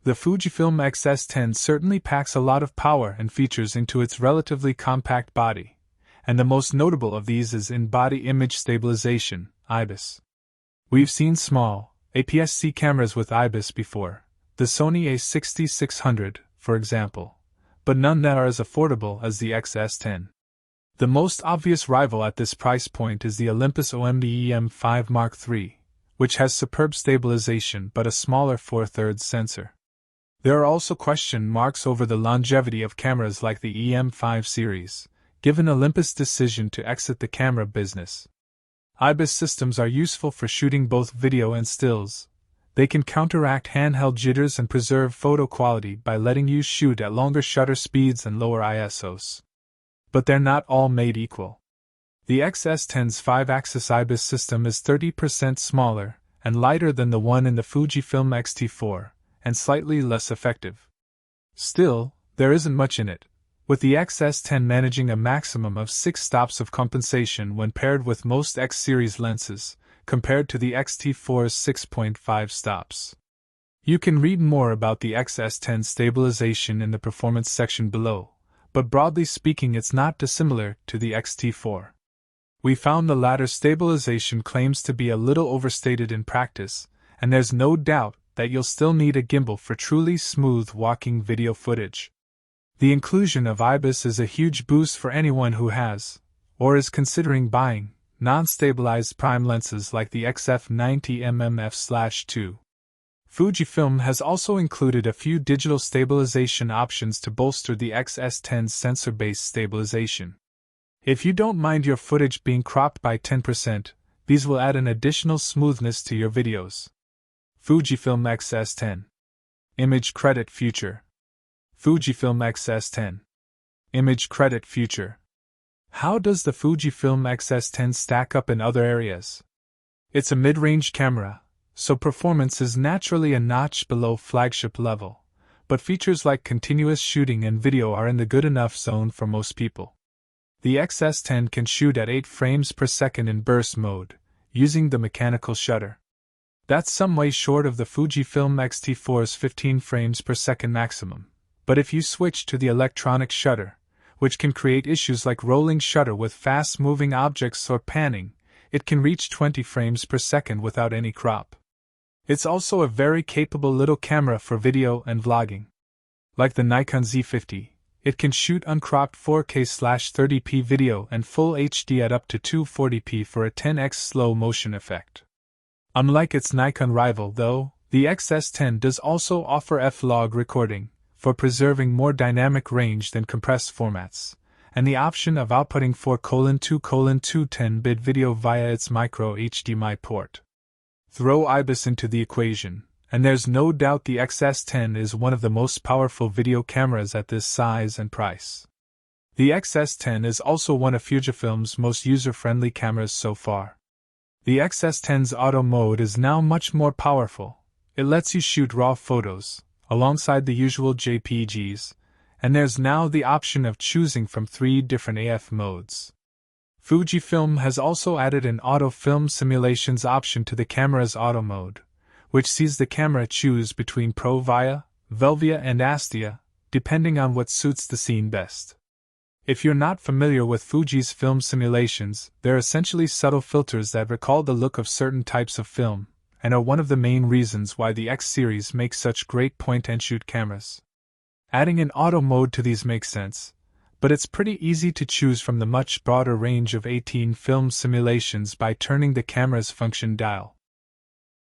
The Fujifilm X-S10 certainly packs a lot of power and features into its relatively compact body, and the most notable of these is in-body image stabilization, IBIS. We've seen small, APS-C cameras with IBIS before, the Sony a6600, for example, but none that are as affordable as the X-S10. The most obvious rival at this price point is the Olympus OMD EM5 Mark III, which has superb stabilization but a smaller 4/3 sensor. There are also question marks over the longevity of cameras like the EM5 series, given Olympus' decision to exit the camera business. IBIS systems are useful for shooting both video and stills. They can counteract handheld jitters and preserve photo quality by letting you shoot at longer shutter speeds and lower ISOs. But they're not all made equal. The X-S10's 5-axis IBIS system is 30% smaller and lighter than the one in the Fujifilm X-T4, and slightly less effective. Still, there isn't much in it, with the X-S10 managing a maximum of 6 stops of compensation when paired with most X-series lenses, compared to the X-T4's 6.5 stops. You can read more about the X-S10 stabilization in the performance section below, but broadly speaking it's not dissimilar to the X-T4. We found the latter's stabilization claims to be a little overstated in practice, and there's no doubt that you'll still need a gimbal for truly smooth walking video footage. The inclusion of IBIS is a huge boost for anyone who has, or is considering buying, non-stabilized prime lenses like the XF90mm f/2. Fujifilm has also included a few digital stabilization options to bolster the X-S10's sensor-based stabilization. If you don't mind your footage being cropped by 10%, these will add an additional smoothness to your videos. Fujifilm X-S10 Image Credit Future. Fujifilm X-S10 Image Credit Future. How does the Fujifilm X-S10 stack up in other areas? It's a mid-range camera, so performance is naturally a notch below flagship level, but features like continuous shooting and video are in the good enough zone for most people. The X-S10 can shoot at 8 frames per second in burst mode, using the mechanical shutter. That's some way short of the Fujifilm X-T4's 15 frames per second maximum, but if you switch to the electronic shutter, which can create issues like rolling shutter with fast-moving objects or panning, it can reach 20 frames per second without any crop. It's also a very capable little camera for video and vlogging. Like the Nikon Z50, it can shoot uncropped 4K/30p video and Full HD at up to 240p for a 10x slow motion effect. Unlike its Nikon rival, though, the X-S10 does also offer F-Log recording, for preserving more dynamic range than compressed formats, and the option of outputting 4:2:2 10-bit video via its micro HDMI port. Throw IBIS into the equation, and there's no doubt the X-S10 is one of the most powerful video cameras at this size and price. The X-S10 is also one of Fujifilm's most user-friendly cameras so far. The X-S10's auto mode is now much more powerful. It lets you shoot RAW photos, alongside the usual JPGs, and there's now the option of choosing from 3 different AF modes. Fujifilm has also added an auto film simulations option to the camera's auto mode, which sees the camera choose between Provia, Velvia and Astia, depending on what suits the scene best. If you're not familiar with Fuji's film simulations, they're essentially subtle filters that recall the look of certain types of film, and are one of the main reasons why the X series makes such great point-and-shoot cameras. Adding an auto mode to these makes sense, but it's pretty easy to choose from the much broader range of 18 film simulations by turning the camera's function dial.